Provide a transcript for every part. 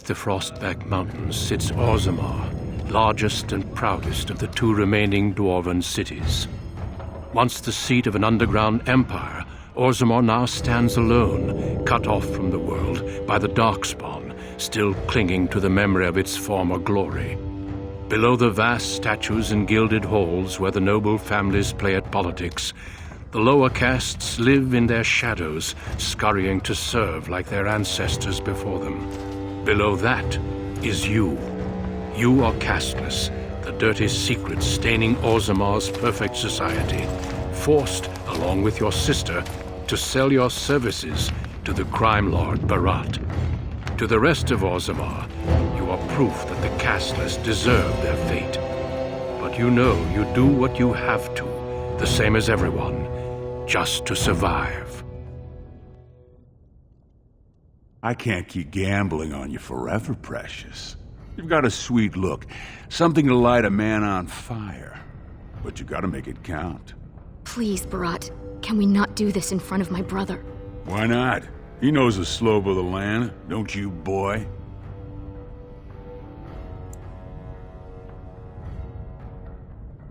the Frostback Mountains sits Orzammar, largest and proudest of the two remaining Dwarven cities. Once the seat of an underground empire, Orzammar now stands alone, cut off from the world by the Darkspawn, still clinging to the memory of its former glory. Below the vast statues and gilded halls where the noble families play at politics, the lower castes live in their shadows, scurrying to serve like their ancestors before them. Below that is you. You are casteless, the dirty secret staining Orzammar's perfect society, forced, along with your sister, to sell your services to the crime lord Barat. To the rest of Orzammar, you are proof that the casteless deserve their fate. But you know you do what you have to, the same as everyone, just to survive. I can't keep gambling on you forever, Precious. You've got a sweet look, something to light a man on fire. But you gotta make it count. Please, Barat, can we not do this in front of my brother? Why not? He knows the slope of the land, don't you, boy?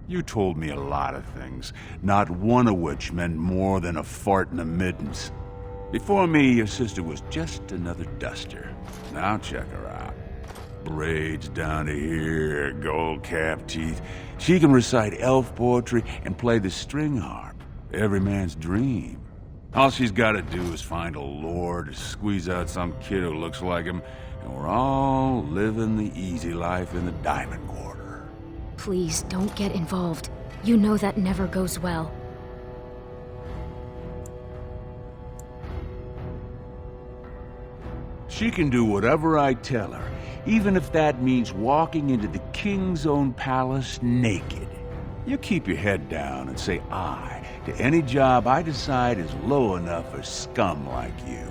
You told me a lot of things, not one of which meant more than a fart in the middens. Before me, your sister was just another duster. Now check her out. Braids down to here, gold-capped teeth. She can recite elf poetry and play the string harp. Every man's dream. All she's gotta do is find a lord, squeeze out some kid who looks like him, and we're all living the easy life in the Diamond Quarter. Please, don't get involved. You know that never goes well. She can do whatever I tell her, even if that means walking into the king's own palace naked. You keep your head down and say aye to any job I decide is low enough for scum like you.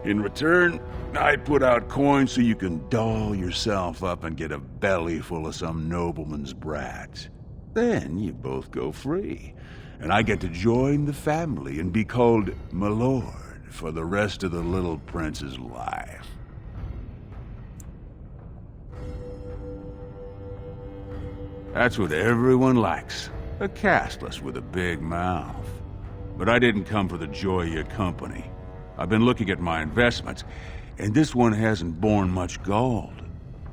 In return, I put out coins so you can doll yourself up and get a belly full of some nobleman's brats. Then you both go free, and I get to join the family and be called my lord for the rest of the little prince's life. That's what everyone likes. A casteless with a big mouth. But I didn't come for the joy of your company. I've been looking at my investments, and this one hasn't borne much gold.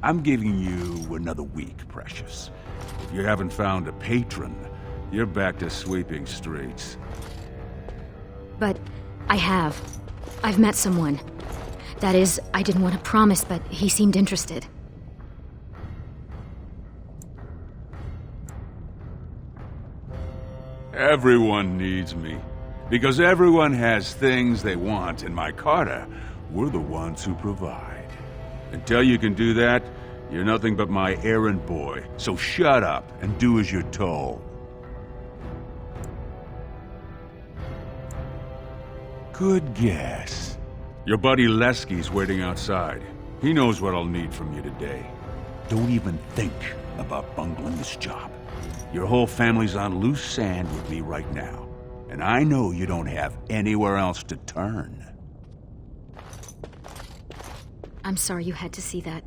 I'm giving you another week, Precious. If you haven't found a patron, you're back to sweeping streets. But I have. I've met someone. That is, I didn't want to promise, but he seemed interested. Everyone needs me. Because everyone has things they want, and my Carter, we're the ones who provide. Until you can do that, you're nothing but my errand boy. So shut up and do as you're told. Good guess. Your buddy Lesky's waiting outside. He knows what I'll need from you today. Don't even think about bungling this job. Your whole family's on loose sand with me right now. And I know you don't have anywhere else to turn. I'm sorry you had to see that.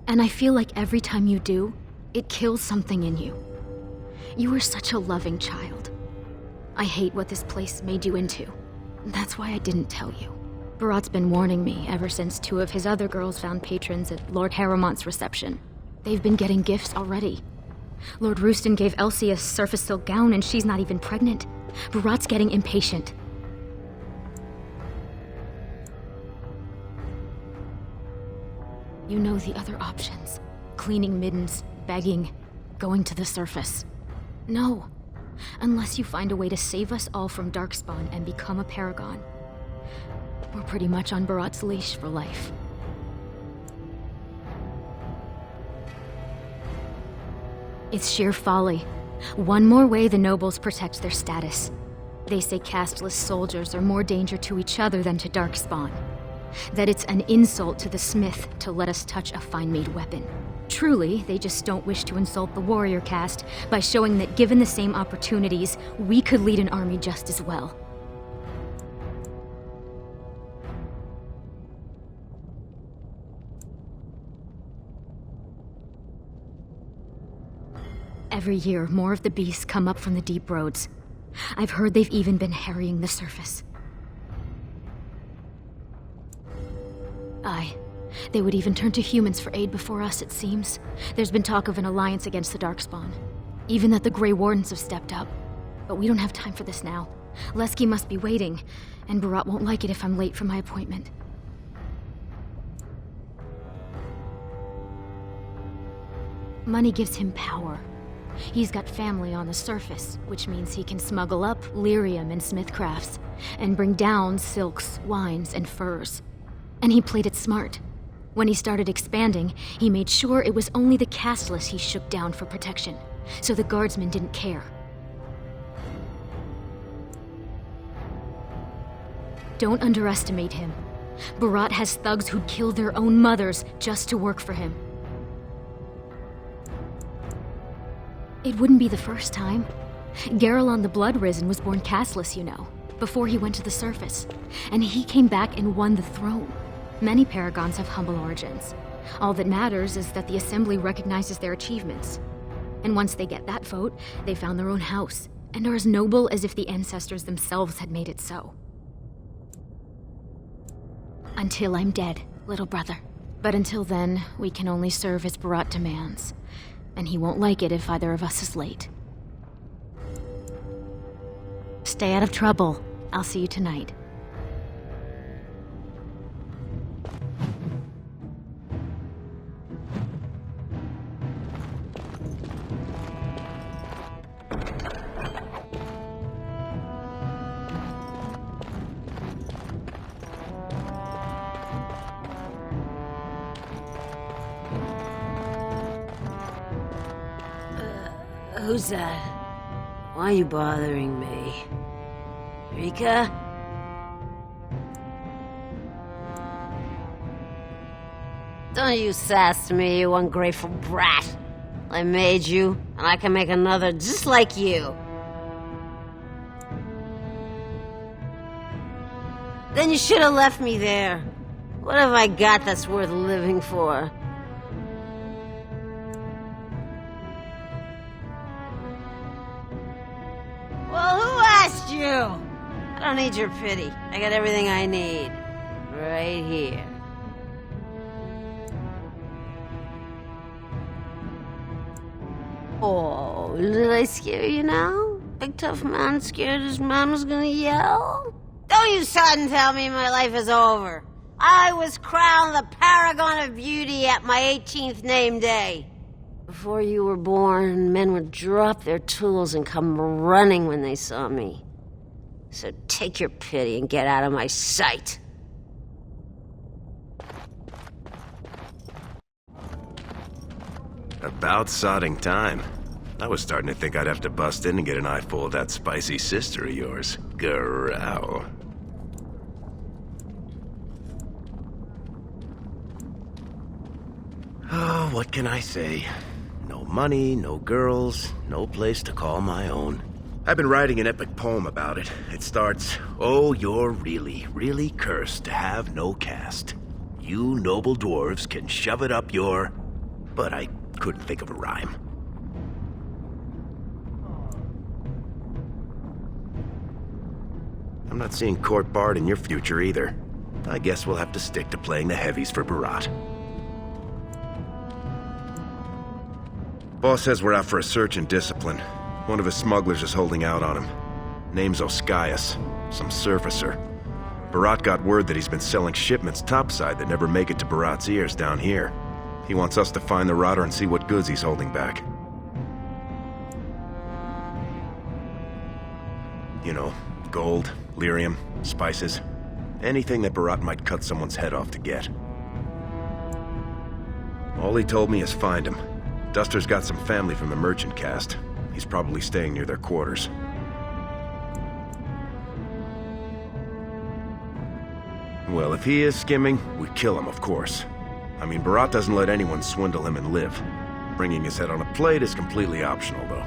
And I feel like every time you do, it kills something in you. You were such a loving child. I hate what this place made you into. That's why I didn't tell you. Barat's been warning me ever since two of his other girls found patrons at Lord Harrowmont's reception. They've been getting gifts already. Lord Rooston gave Elsie a surface silk gown and she's not even pregnant. Barat's getting impatient. You know the other options. Cleaning middens, begging, going to the surface. No. Unless you find a way to save us all from Darkspawn and become a paragon. We're pretty much on Barat's leash for life. It's sheer folly. One more way the nobles protect their status. They say casteless soldiers are more danger to each other than to Darkspawn. That it's an insult to the smith to let us touch a fine-made weapon. Truly, they just don't wish to insult the warrior caste by showing that given the same opportunities, we could lead an army just as well. Every year, more of the beasts come up from the deep roads. I've heard they've even been harrying the surface. Aye. They would even turn to humans for aid before us, it seems. There's been talk of an alliance against the Darkspawn. Even that the Grey Wardens have stepped up. But we don't have time for this now. Lesky must be waiting, and Barat won't like it if I'm late for my appointment. Money gives him power. He's got family on the surface, which means he can smuggle up lyrium and smithcrafts, and bring down silks, wines, and furs. And he played it smart. When he started expanding, he made sure it was only the casteless he shook down for protection, so the guardsmen didn't care. Don't underestimate him. Barat has thugs who'd kill their own mothers just to work for him. It wouldn't be the first time. Garelon the Blood-Risen was born casteless, you know, before he went to the surface. And he came back and won the throne. Many paragons have humble origins. All that matters is that the Assembly recognizes their achievements. And once they get that vote, they found their own house, and are as noble as if the ancestors themselves had made it so. Until I'm dead, little brother. But until then, we can only serve as Barat demands. And he won't like it if either of us is late. Stay out of trouble. I'll see you tonight. Who's that? Why are you bothering me? Rika? Don't you sass me, you ungrateful brat. I made you, and I can make another just like you. Then you should have left me there. What have I got that's worth living for? Well, who asked you? I don't need your pity. I got everything I need. Right here. Oh, did I scare you now? Big tough man scared his mama's gonna yell? Don't you sit and tell me my life is over. I was crowned the paragon of beauty at my 18th name day. Before you were born, men would drop their tools and come running when they saw me. So take your pity and get out of my sight. About sodding time. I was starting to think I'd have to bust in and get an eyeful of that spicy sister of yours. Garou. Oh, what can I say? No money, no girls, no place to call my own. I've been writing an epic poem about it. It starts, "Oh, you're really, really cursed to have no caste. You noble dwarves can shove it up your..." But I couldn't think of a rhyme. I'm not seeing Court Bard in your future either. I guess we'll have to stick to playing the heavies for Barat. Boss says we're out for a search and discipline. One of his smugglers is holding out on him. Name's Oskias, some surfacer. Barat got word that he's been selling shipments topside that never make it to Barat's ears down here. He wants us to find the rotter and see what goods he's holding back. You know, gold, lyrium, spices. Anything that Barat might cut someone's head off to get. All he told me is find him. Duster's got some family from the merchant caste. He's probably staying near their quarters. Well, if he is skimming, we kill him, of course. I mean, Barat doesn't let anyone swindle him and live. Bringing his head on a plate is completely optional, though.